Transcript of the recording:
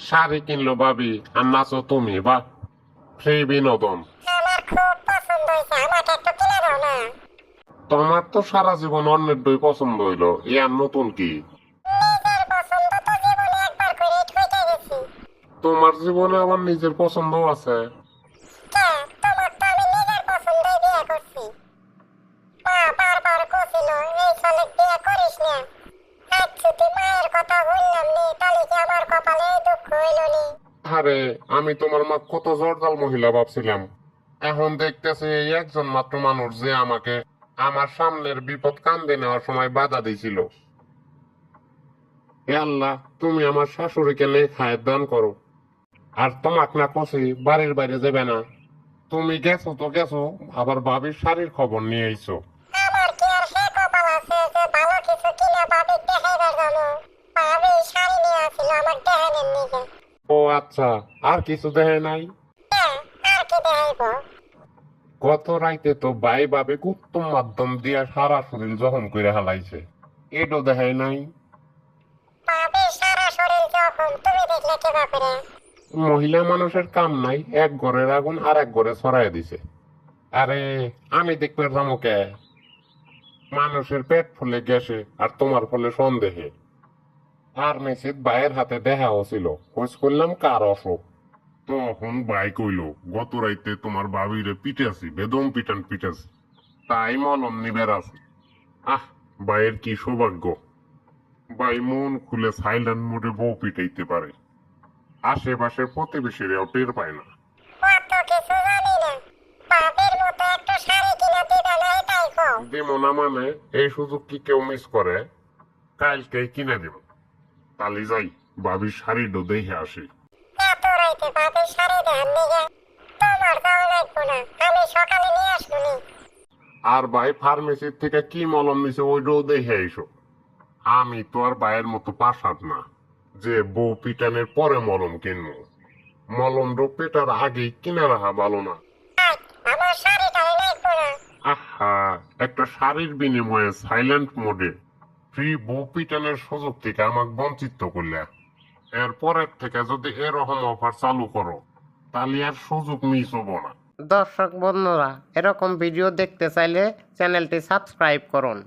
শাড়ি কিনলো ভাবি আর নাচো তুমি, বা ফ্রি বিনোদন। তোমার তো সারা জীবন অন্যের দই পছন্দ হইলো, এ আর নতুন কি? তোমার জীবনে আমার নিজের পছন্দ আছে। আরে আমি তোমার মা কত জর্দাল মহিলা ভাবছিলাম, এখন দেখতেছি এই একজন মাত্র মানুষ যে আমাকে আমার সামনের বিপদ কান্দে নেওয়ার সময় বাধা দিয়েছিল। হে আল্লাহ, তুমি আমার শাশুড়িকে নেখায়ের দান করো। আর তোমাক না কষি বাড়ির বাইরে যাবে না। তুমি গেছো তো গেছো, আবার ভাবির শাড়ির খবর নিয়ে আইছো। ও আচ্ছা, আর কিছু দেখে নাই? গত রাইতে তো ভাই ভাবে উত্তম মাধ্যম দিয়া সারা শরীর জখম করে হালাইছে, এটাও দেখায় নাই? মহিলা মানুষের কাম নাই, এক ঘরের আগুন আর এক ঘরে ছড়াই দিছে। আরে আমি দেখবে রামকে, মানুষের পেট ফুলে গেছে আর তোমার ফলে সন্দেহে। আর মেসিদ ভাইয়ের হাতে দেখা হছিল, খোঁজ করলাম কার অসুখ। তখন ভাই কইল, গত রাইতে তোমার বাবিরে পিটাছি, বেদম পিটান পিটাছি, তাই মলম নিবের আছে। আহ, ভাইয়ের কি সৌভাগ্য, ভাই মন খুলে সাইলেন্ট মোডে বউ পিটাইতে পারে, আশেপাশের প্রতিবেশীরাও টের পায় না। দেবো না মানে এই সুযোগ কি কেউ মিস করে? কালকে কিনে দেব। তালি যাই, ভাবির শাড়িটা দেখে আসি। আর ভাই ফার্মেসির থেকে কি মলম নিছে ওইটাও দেখে আইসো। আমি তো আর ভাইয়ের মতো পাশাদ না যে বউ পিটানের পরে মলম কিনবো। মলম পেটার আগেই কিনে রাখা ভালো না। আহা, একটা শাড়ির বিনিময়ে সাইলেন্ট মোডে ফ্রি বউ পিটানের সুযোগ থেকে আমাকে বঞ্চিত করলে, এরপরের থেকে যদি এরকম অফার চালু করো তাহলে আর সুযোগ মিস হবো না। দর্শক বন্ধুরা, এরকম ভিডিও দেখতে চাইলে চ্যানেলটি সাবস্ক্রাইব করুন।